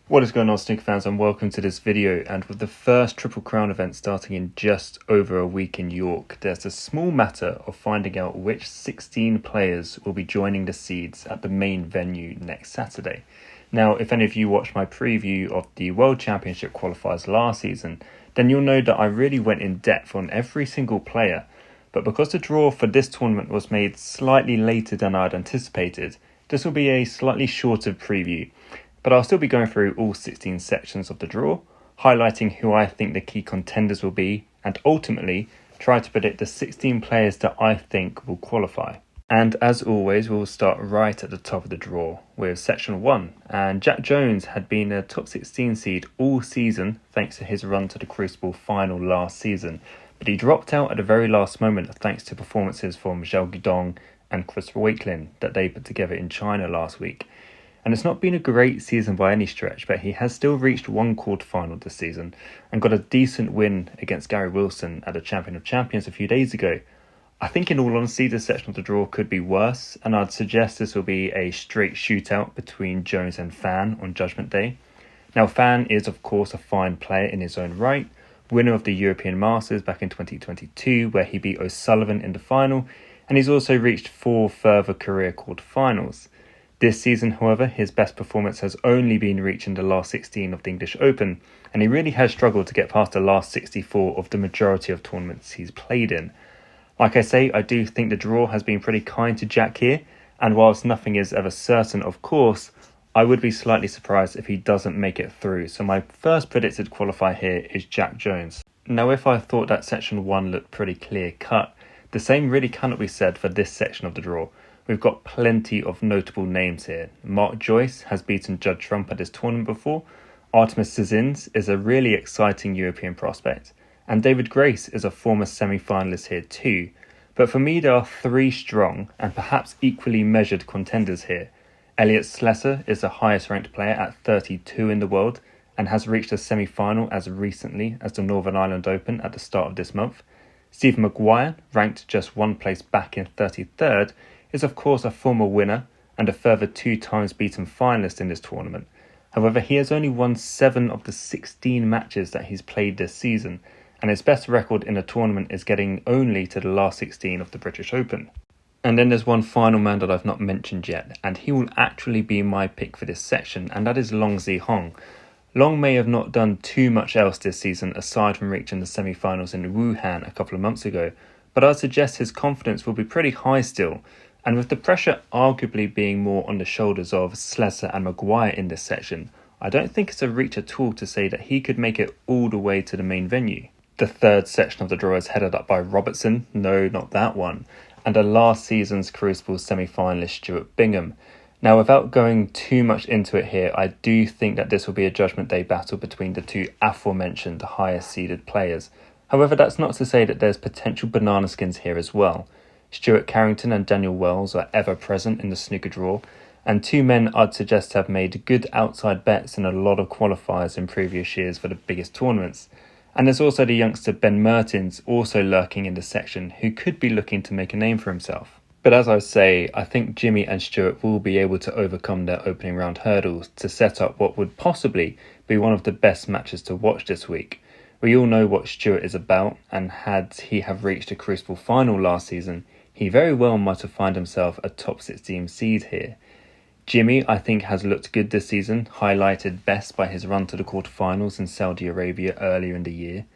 What is going on, snooker fans, and welcome to this video. And with the first Triple Crown event starting in just over a week in York, there's a small matter of finding out which 16 players will be joining the seeds at the main venue next Saturday. Now, if any of you watched my preview of the World Championship qualifiers last season, then you'll know that I really went in depth on every single player. But because the draw for this tournament was made slightly later than I'd anticipated, this will be a slightly shorter preview. But I'll still be going through all 16 sections of the draw, highlighting who I think the key contenders will be, and ultimately try to predict the 16 players that I think will qualify. And as always, we'll start right at the top of the draw with section 1. And Jack Jones had been a top 16 seed all season thanks to his run to the Crucible final last season, but he dropped out at the very last moment thanks to performances from Zhao Guidong and Chris Wakelin that they put together in China last week. And it's not been a great season by any stretch, but he has still reached one quarterfinal this season and got a decent win against Gary Wilson at the Champion of Champions a few days ago. I think in all honesty this section of the draw could be worse, and I'd suggest this will be a straight shootout between Jones and Fan on Judgment Day. Now, Fan is of course a fine player in his own right, winner of the European Masters back in 2022 where he beat O'Sullivan in the final, and he's also reached 4 further career quarterfinals. This season, however, his best performance has only been reaching the last 16 of the English Open, and he really has struggled to get past the last 64 of the majority of tournaments he's played in. Like I say, I do think the draw has been pretty kind to Jack here, and whilst nothing is ever certain, of course, I would be slightly surprised if he doesn't make it through. So my first predicted qualifier here is Jack Jones. Now, if I thought that section 1 looked pretty clear cut, the same really cannot be said for this section of the draw. We've got plenty of notable names here. Mark Joyce has beaten Judd Trump at this tournament before. Artemis Sissins is a really exciting European prospect. And David Grace is a former semi-finalist here too. But for me, there are 3 strong and perhaps equally measured contenders here. Elliot Slesser is the highest ranked player at 32 in the world and has reached a semi-final as recently as the Northern Ireland Open at the start of this month. Steve Maguire, ranked just 1 place back in 33rd, is of course a former winner and a further 2 times beaten finalist in this tournament. However, he has only won 7 of the 16 matches that he's played this season, and his best record in a tournament is getting only to the last 16 of the British Open. And then there's one final man that I've not mentioned yet, and he will actually be my pick for this section, and that is Long Zihong. Long may have not done too much else this season aside from reaching the semi-finals in Wuhan a couple of months ago, but I'd suggest his confidence will be pretty high still. And with the pressure arguably being more on the shoulders of Slesser and Maguire in this section, I don't think it's a reach at all to say that he could make it all the way to the main venue. The third section of the draw is headed up by Robertson, no, not that one, and the last season's Crucible semi-finalist Stuart Bingham. Now, without going too much into it here, I do think that this will be a Judgment Day battle between the 2 aforementioned highest seeded players. However, that's not to say that there's potential banana skins here as well. Stuart Carrington and Daniel Wells are ever present in the snooker draw, and 2 men I'd suggest have made good outside bets in a lot of qualifiers in previous years for the biggest tournaments. And there's also the youngster Ben Mertens also lurking in the section who could be looking to make a name for himself. But as I say, I think Jimmy and Stuart will be able to overcome their opening round hurdles to set up what would possibly be one of the best matches to watch this week. We all know what Stuart is about, and had he have reached a Crucible final last season, he very well might have found himself a top 16 seed here. Jimmy, I think, has looked good this season, highlighted best by his run to the quarterfinals in Saudi Arabia earlier in the year.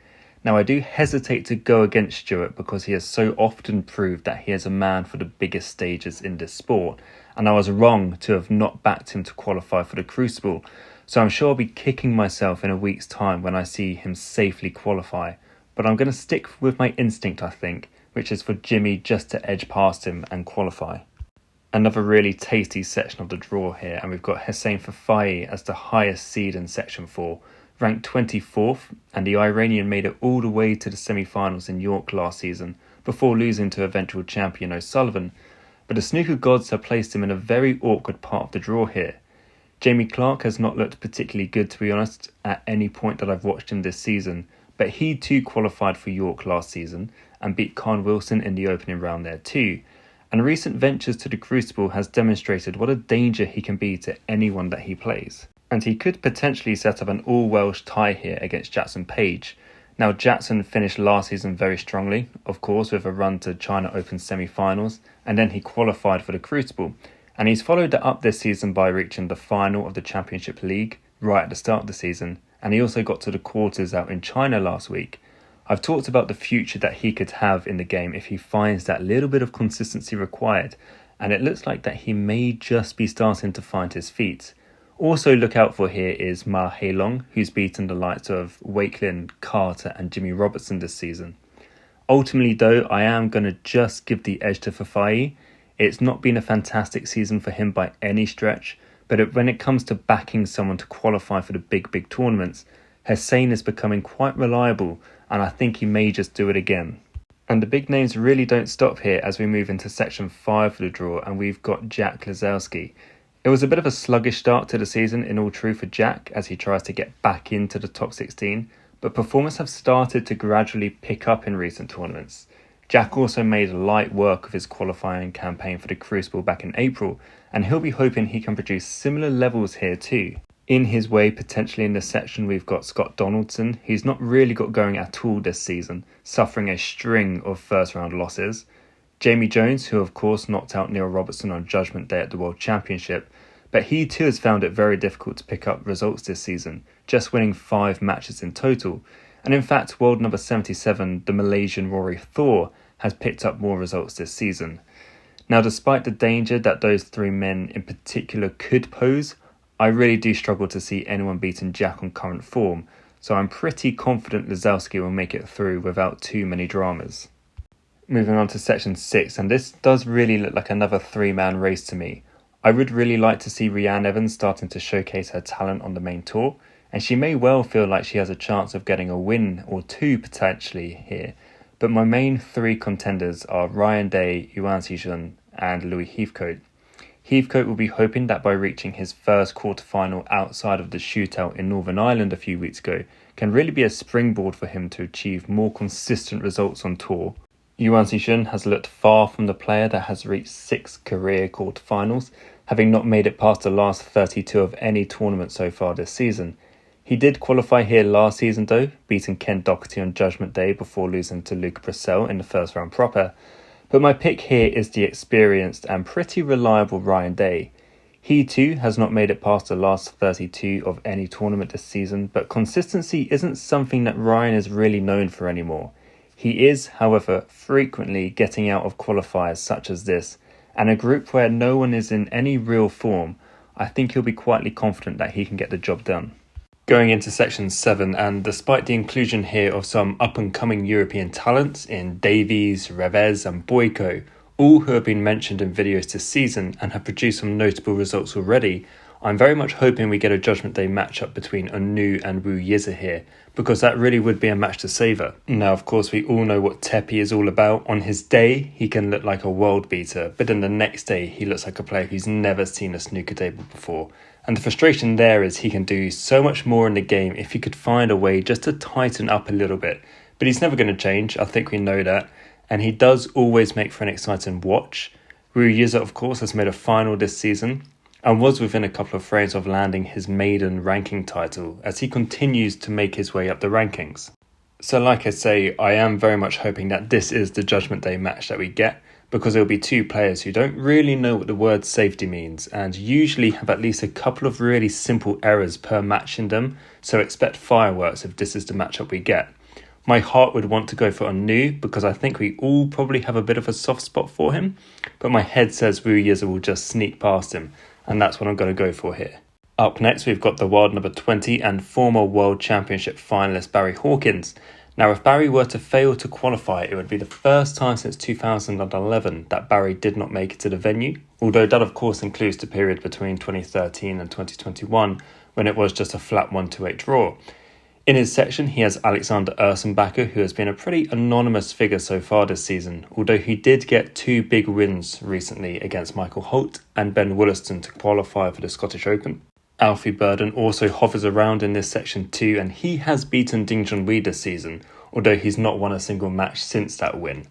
Now, I do hesitate to go against Stuart because he has so often proved that he is a man for the biggest stages in this sport, and I was wrong to have not backed him to qualify for the Crucible, so I'm sure I'll be kicking myself in a week's time when I see him safely qualify. But I'm going to stick with my instinct, I think, which is for Jimmy just to edge past him and qualify. Another really tasty section of the draw here, and we've got Hossein Fafai as the highest seed in section 4, ranked 24th, and the Iranian made it all the way to the semi-finals in York last season before losing to eventual champion O'Sullivan. But the snooker gods have placed him in a very awkward part of the draw here. Jamie Clark has not looked particularly good, to be honest, at any point that I've watched him this season, but he too qualified for York last season and beat Khan Wilson in the opening round there too. And recent ventures to the Crucible has demonstrated what a danger he can be to anyone that he plays. and he could potentially set up an all-Welsh tie here against Jackson Page. Now, Jackson finished last season very strongly, of course, with a run to China Open semi-finals, and then he qualified for the Crucible. And he's followed that up this season by reaching the final of the Championship League right at the start of the season, and he also got to the quarters out in China last week. I've talked about the future that he could have in the game if he finds that little bit of consistency required, and it looks like that he may just be starting to find his feet. Also look out for here is Ma Heilong, who's beaten the likes of Wakelin, Carter and Jimmy Robertson this season. Ultimately though, I am going to just give the edge to Fafai. It's not been a fantastic season for him by any stretch, but when it comes to backing someone to qualify for the big tournaments, Hussein is becoming quite reliable, and I think he may just do it again. And the big names really don't stop here as we move into section 5 for the draw, and we've got Jack Lisowski. It was a bit of a sluggish start to the season in all truth for Jack as he tries to get back into the top 16, but performances have started to gradually pick up in recent tournaments. Jack also made light work of his qualifying campaign for the Crucible back in April, and he'll be hoping he can produce similar levels here too. In his way, potentially in this section, we've got Scott Donaldson, who's not really got going at all this season, suffering a string of first round losses. Jamie Jones, who of course knocked out Neil Robertson on Judgment Day at the World Championship, but he too has found it very difficult to pick up results this season, just winning 5 matches in total. And in fact, world number 77, the Malaysian Rory Thor, has picked up more results this season. Now, despite the danger that those 3 men in particular could pose, I really do struggle to see anyone beating Jack on current form, so I'm pretty confident Lisowski will make it through without too many dramas. Moving on to section 6, and this does really look like another 3-man race to me. I would really like to see Rhiannon Evans starting to showcase her talent on the main tour, and she may well feel like she has a chance of getting a win or 2 potentially here. But my main 3 contenders are Ryan Day, Yuan Xijun and Louis Heathcote. Heathcote will be hoping that by reaching his first quarterfinal outside of the shootout in Northern Ireland a few weeks ago can really be a springboard for him to achieve more consistent results on tour. Yuan Xijun has looked far from the player that has reached 6 career quarterfinals, having not made it past the last 32 of any tournament so far this season. He did qualify here last season though, beating Ken Doherty on Judgment Day before losing to Luca Brissell in the first round proper. But my pick here is the experienced and pretty reliable Ryan Day. He too has not made it past the last 32 of any tournament this season, but consistency isn't something that Ryan is really known for anymore. He is, however, frequently getting out of qualifiers such as this, and a group where no one is in any real form. I think he'll be quietly confident that he can get the job done. Going into section 7, and despite the inclusion here of some up-and-coming European talents in Davies, Revez and Boyko, all who have been mentioned in videos this season and have produced some notable results already, I'm very much hoping we get a Judgment Day matchup between Anu and Wu Yiza here, because that really would be a match to savour. Now, of course, we all know what Tepi is all about. On his day, he can look like a world beater, but then the next day, he looks like a player who's never seen a snooker table before. And the frustration there is he can do so much more in the game if he could find a way just to tighten up a little bit. But he's never going to change, I think we know that. And he does always make for an exciting watch. Wu Yiza, of course, has made a final this season, and was within a couple of frames of landing his maiden ranking title as he continues to make his way up the rankings. So like I say, I am very much hoping that this is the Judgment Day match that we get, because there will be 2 players who don't really know what the word safety means and usually have at least a couple of really simple errors per match in them, so expect fireworks if this is the matchup we get. My heart would want to go for Anu because I think we all probably have a bit of a soft spot for him, but my head says Wu Yiza will just sneak past him, and that's what I'm going to go for here. Up next, we've got the world number 20 and former World Championship finalist Barry Hawkins. Now, if Barry were to fail to qualify, it would be the first time since 2011 that Barry did not make it to the venue, although that of course includes the period between 2013 and 2021 when it was just a flat 1-8 draw. In his section, he has Alexander Ursenbacher, who has been a pretty anonymous figure so far this season, although he did get 2 big wins recently against Michael Holt and Ben Wollaston to qualify for the Scottish Open. Alfie Burden also hovers around in this section too, and he has beaten Ding Junhui this season, although he's not won a single match since that win.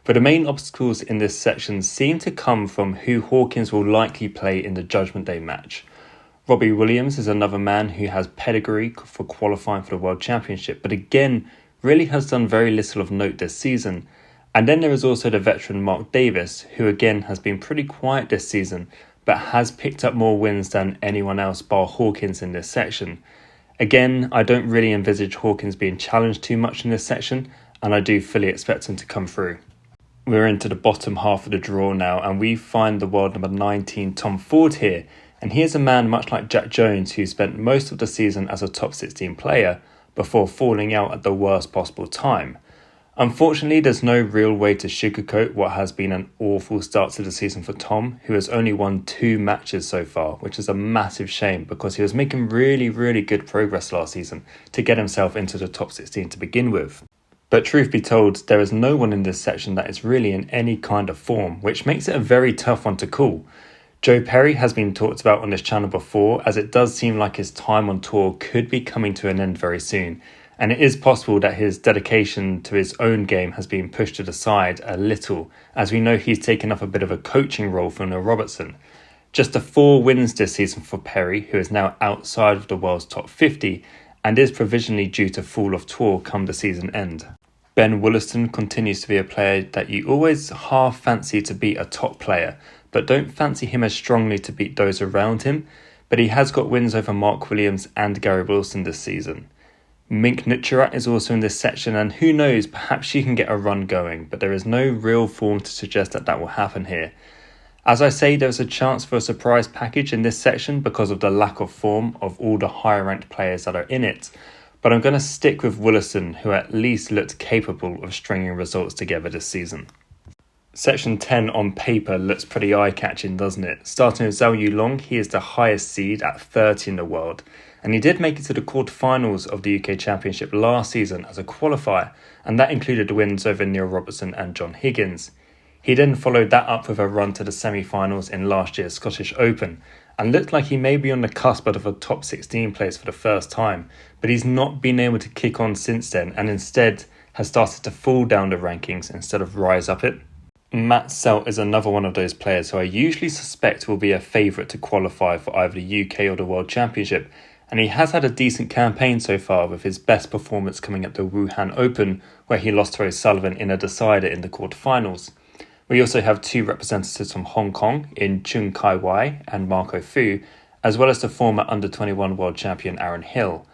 But the main obstacles in this section seem to come from who Hawkins will likely play in the Judgment Day match. Robbie Williams is another man who has pedigree for qualifying for the World Championship, but again, really has done very little of note this season. And then there is also the veteran Mark Davis, who again has been pretty quiet this season, but has picked up more wins than anyone else bar Hawkins in this section. Again, I don't really envisage Hawkins being challenged too much in this section, and I do fully expect him to come through. We're into the bottom half of the draw now, and we find the world number 19 Tom Ford here, and he is a man much like Jack Jones who spent most of the season as a top 16 player before falling out at the worst possible time. Unfortunately, there's no real way to sugarcoat what has been an awful start to the season for Tom, who has only won 2 matches so far, which is a massive shame because he was making really good progress last season to get himself into the top 16 to begin with. But truth be told, there is no one in this section that is really in any kind of form, which makes it a very tough one to call. Joe Perry has been talked about on this channel before, as it does seem like his time on tour could be coming to an end very soon. And it is possible that his dedication to his own game has been pushed to the side a little, as we know he's taken up a bit of a coaching role for Neil Robertson. Just the 4 wins this season for Perry, who is now outside of the world's top 50 and is provisionally due to fall off tour come the season end. Ben Wollaston continues to be a player that you always half fancy to beat a top player, but don't fancy him as strongly to beat those around him, but he has got wins over Mark Williams and Gary Wilson this season. Mink Nutcherat is also in this section, and who knows, perhaps she can get a run going, but there is no real form to suggest that will happen here. As I say, there is a chance for a surprise package in this section because of the lack of form of all the higher ranked players that are in it, but I'm going to stick with Wollaston, who at least looked capable of stringing results together this season. Section 10 on paper looks pretty eye-catching, doesn't it? Starting with Zhao Yulong, he is the highest seed at 30 in the world, and he did make it to the quarterfinals of the UK Championship last season as a qualifier, and that included wins over Neil Robertson and John Higgins. He then followed that up with a run to the semi-finals in last year's Scottish Open, and looked like he may be on the cusp of a top 16 place for the first time, but he's not been able to kick on since then, and instead has started to fall down the rankings instead of rise up it. Matt Selt is another one of those players who I usually suspect will be a favourite to qualify for either the UK or the World Championship, and he has had a decent campaign so far, with his best performance coming at the Wuhan Open, where he lost to O'Sullivan in a decider in the quarterfinals. We also have 2 representatives from Hong Kong in Chung Kai-Wai and Marco Fu, as well as the former under-21 world champion Aaron Hill.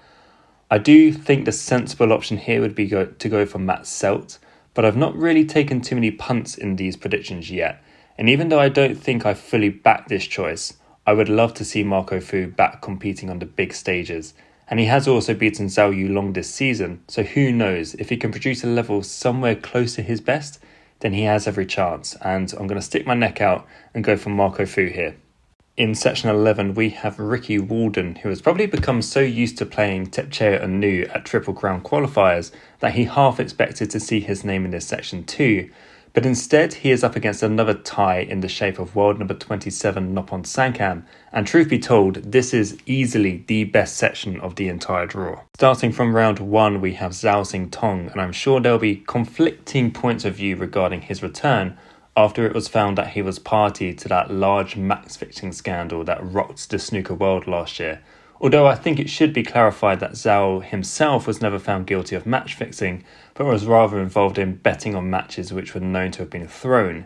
I do think the sensible option here would be to go for Matt Selt, but I've not really taken too many punts in these predictions yet, and even though I don't think I fully back this choice, I would love to see Marco Fu back competing on the big stages, and he has also beaten Zhao Yulong this season, so who knows, if he can produce a level somewhere close to his best, then he has every chance, and I'm going to stick my neck out and go for Marco Fu here. In section 11, we have Ricky Walden, who has probably become so used to playing Tepchea Anu at Triple Crown qualifiers that he half expected to see his name in this section too. But instead, he is up against another Thai in the shape of world number 27 Noppon Sankam, and truth be told, this is easily the best section of the entire draw. Starting from round 1, we have Zhao Sing Tong, and I'm sure there'll be conflicting points of view regarding his return after it was found that he was party to that large match fixing scandal that rocked the snooker world last year. Although I think it should be clarified that Zhao himself was never found guilty of match fixing, but was rather involved in betting on matches which were known to have been thrown.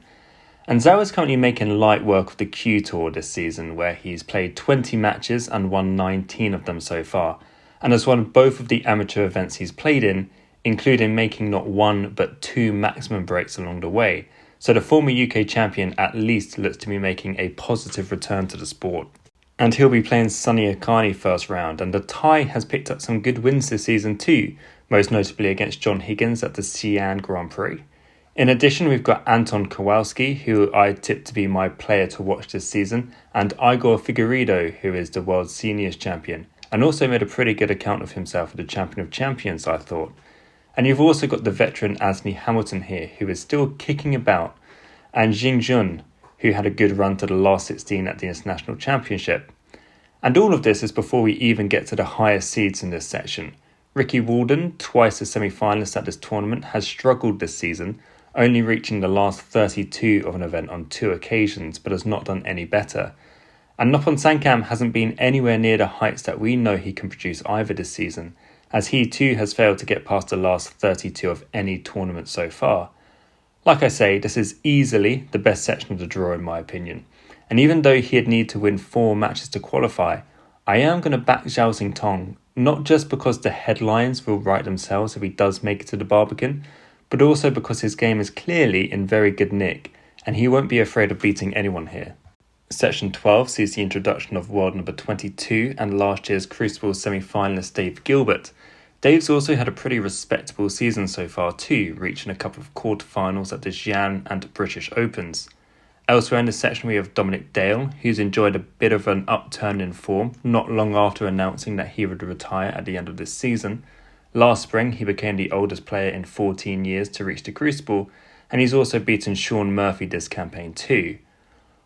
And Zhao is currently making light work of the Q Tour this season, where he's played 20 matches and won 19 of them so far, and has won both of the amateur events he's played in, including making not 1 but 2 maximum breaks along the way. So the former UK champion at least looks to be making a positive return to the sport. And he'll be playing Sunny Akani first round, and the Thai has picked up some good wins this season too, most notably against John Higgins at the Xi'an Grand Prix. In addition, we've got Anton Kowalski, who I tipped to be my player to watch this season, and Igor Figueiredo, who is the world seniors champion, and also made a pretty good account of himself as the champion of champions, I thought. And you've also got the veteran Anthony Hamilton here, who is still kicking about, and Jing Jun, who had a good run to the last 16 at the International Championship. And all of this is before we even get to the highest seeds in this section. Ricky Walden, twice a semi-finalist at this tournament, has struggled this season, only reaching the last 32 of an event on 2 occasions, but has not done any better. And Noppon Sankam hasn't been anywhere near the heights that we know he can produce either this season, as he too has failed to get past the last 32 of any tournament so far. Like I say, this is easily the best section of the draw in my opinion, and even though he'd need to win 4 matches to qualify, I am going to back Zhao Xingtong, not just because the headlines will write themselves if he does make it to the Barbican, but also because his game is clearly in very good nick, and he won't be afraid of beating anyone here. Section 12 sees the introduction of world number 22 and last year's Crucible semi-finalist Dave Gilbert. Dave's also had a pretty respectable season so far too, reaching a couple of quarterfinals at the Xi'an and British Opens. Elsewhere in this section we have Dominic Dale, who's enjoyed a bit of an upturn in form not long after announcing that he would retire at the end of this season. Last spring he became the oldest player in 14 years to reach the Crucible, and he's also beaten Sean Murphy this campaign too.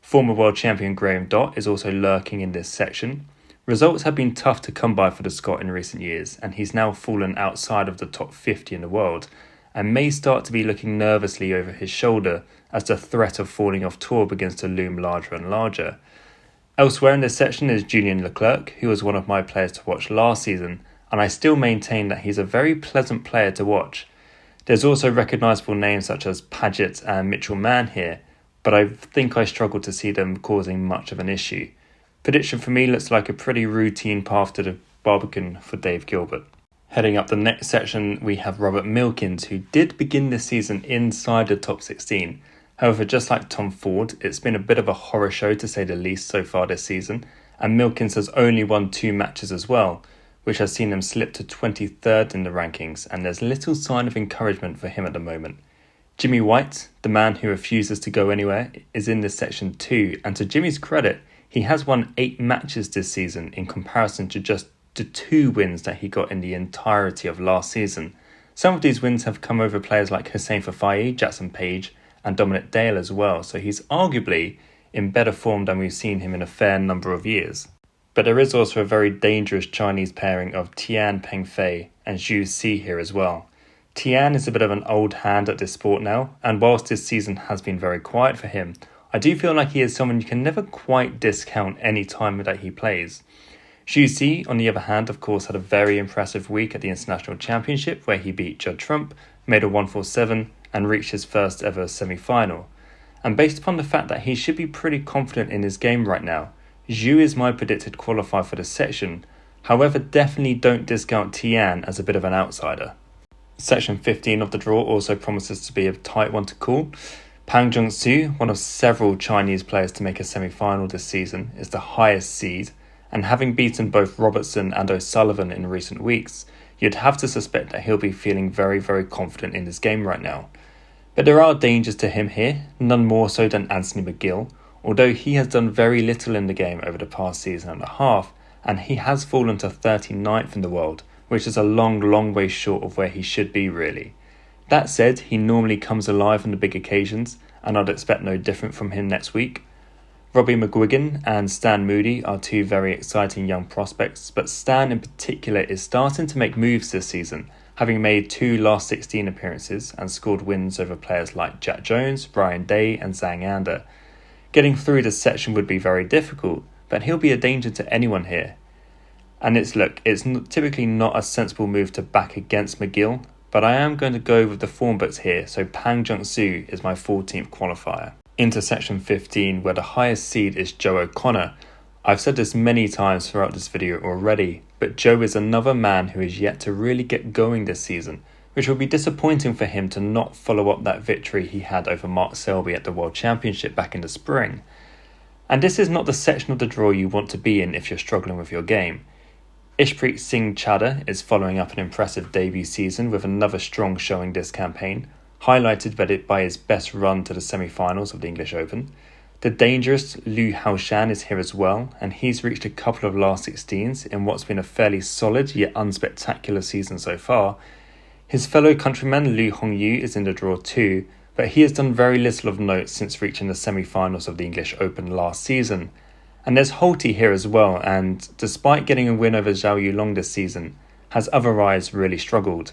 Former world champion Graham Dott is also lurking in this section. Results have been tough to come by for the Scot in recent years, and he's now fallen outside of the top 50 in the world, and may start to be looking nervously over his shoulder as the threat of falling off tour begins to loom larger and larger. Elsewhere in this section is Julian Leclerc, who was one of my players to watch last season, and I still maintain that he's a very pleasant player to watch. There's also recognisable names such as Paget and Mitchell Mann here, but I think I struggle to see them causing much of an issue. Prediction for me looks like a pretty routine path to the Barbican for Dave Gilbert. Heading up the next section, we have Robert Milkins, who did begin this season inside the top 16. However, just like Tom Ford, it's been a bit of a horror show to say the least so far this season, and Milkins has only won 2 matches as well, which has seen him slip to 23rd in the rankings, and there's little sign of encouragement for him at the moment. Jimmy White, the man who refuses to go anywhere, is in this section too, and to Jimmy's credit, he has won 8 matches this season in comparison to just the 2 wins that he got in the entirety of last season. Some of these wins have come over players like Hussein Fafai, Jackson Page and Dominic Dale as well, so he's arguably in better form than we've seen him in a fair number of years. But there is also a very dangerous Chinese pairing of Tian Pengfei and Zhu Si here as well. Tian is a bit of an old hand at this sport now, and whilst this season has been very quiet for him, I do feel like he is someone you can never quite discount any time that he plays. Zhu Si, on the other hand, of course, had a very impressive week at the International Championship where he beat Judd Trump, made a 147 and reached his first ever semi-final. And based upon the fact that he should be pretty confident in his game right now, Zhu is my predicted qualifier for this section. However, definitely don't discount Tian as a bit of an outsider. Section 15 of the draw also promises to be a tight one to call. Pang Jung-soo, one of several Chinese players to make a semi-final this season, is the highest seed, and having beaten both Robertson and O'Sullivan in recent weeks, you'd have to suspect that he'll be feeling very, very confident in his game right now. But there are dangers to him here, none more so than Anthony McGill, although he has done very little in the game over the past season and a half, and he has fallen to 39th in the world, which is a long way short of where he should be really. That said, he normally comes alive on the big occasions, and I'd expect no different from him next week. Robbie McGuigan and Stan Moody are 2 very exciting young prospects, but Stan in particular is starting to make moves this season, having made 2 last 16 appearances and scored wins over players like Jack Jones, Brian Day and Zhang Anda. Getting through this section would be very difficult, but he'll be a danger to anyone here. And it's typically not a sensible move to back against McGill, but I am going to go with the form books here, so Pang Jung-soo is my 14th qualifier. Into section 15, where the highest seed is Joe O'Connor. I've said this many times throughout this video already, but Joe is another man who is yet to really get going this season, which will be disappointing for him to not follow up that victory he had over Mark Selby at the World Championship back in the spring. And this is not the section of the draw you want to be in if you're struggling with your game. Ishpreet Singh Chadha is following up an impressive debut season with another strong showing this campaign, highlighted by his best run to the semi-finals of the English Open. The dangerous Liu Haoshan is here as well, and he's reached a couple of last 16s in what's been a fairly solid yet unspectacular season so far. His fellow countryman Liu Hongyu is in the draw too, but he has done very little of note since reaching the semi-finals of the English Open last season. And there's Holty here as well, and despite getting a win over Zhao Yulong this season, has otherwise really struggled.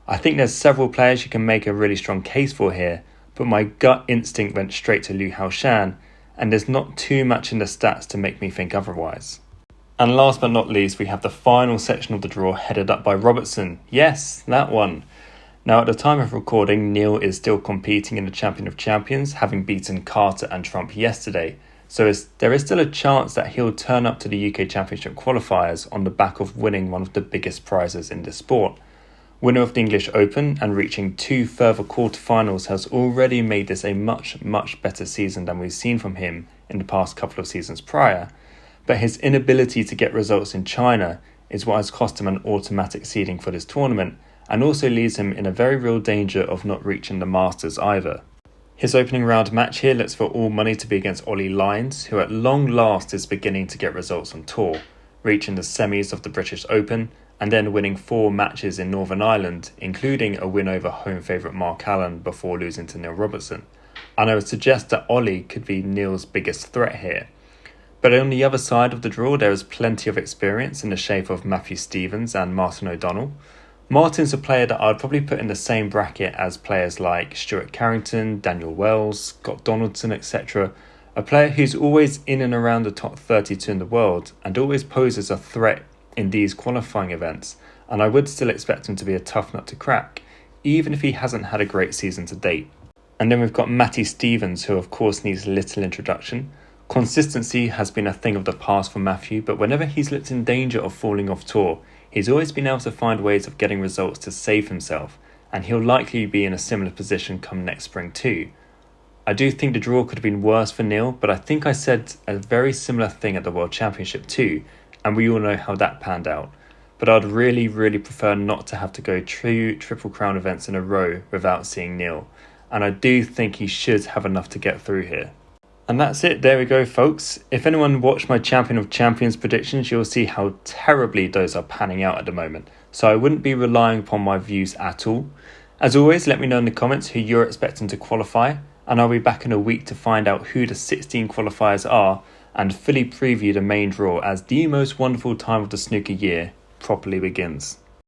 I think there's several players you can make a really strong case for here, but my gut instinct went straight to Liu Haoshan, and there's not too much in the stats to make me think otherwise. And last but not least, we have the final section of the draw headed up by Robertson. Yes, that one. Now, at the time of recording, Neil is still competing in the Champion of Champions, having beaten Carter and Trump yesterday. So there is still a chance that he'll turn up to the UK Championship qualifiers on the back of winning one of the biggest prizes in this sport. Winner of the English Open and reaching 2 further quarterfinals has already made this a much better season than we've seen from him in the past couple of seasons prior. But his inability to get results in China is what has cost him an automatic seeding for this tournament, and also leaves him in a very real danger of not reaching the Masters either. His opening round match here looks for all money to be against Ollie Lyons, who at long last is beginning to get results on tour, reaching the semis of the British Open and then winning 4 matches in Northern Ireland, including a win over home favourite Mark Allen before losing to Neil Robertson. And I would suggest that Ollie could be Neil's biggest threat here. But on the other side of the draw, there is plenty of experience in the shape of Matthew Stevens and Martin O'Donnell. Martin's a player that I'd probably put in the same bracket as players like Stuart Carrington, Daniel Wells, Scott Donaldson, etc. A player who's always in and around the top 32 in the world and always poses a threat in these qualifying events, and I would still expect him to be a tough nut to crack, even if he hasn't had a great season to date. And then we've got Matty Stevens, who of course needs little introduction. Consistency has been a thing of the past for Matthew, but whenever he's looked in danger of falling off tour, he's always been able to find ways of getting results to save himself, and he'll likely be in a similar position come next spring too. I do think the draw could have been worse for Neil, but I think I said a very similar thing at the World Championship too, and we all know how that panned out. But I'd really prefer not to have to go 2 Triple Crown events in a row without seeing Neil, and I do think he should have enough to get through here. And that's it, there we go folks. If anyone watched my Champion of Champions predictions, you'll see how terribly those are panning out at the moment. So I wouldn't be relying upon my views at all. As always, let me know in the comments who you're expecting to qualify, and I'll be back in a week to find out who the 16 qualifiers are and fully preview the main draw as the most wonderful time of the snooker year properly begins.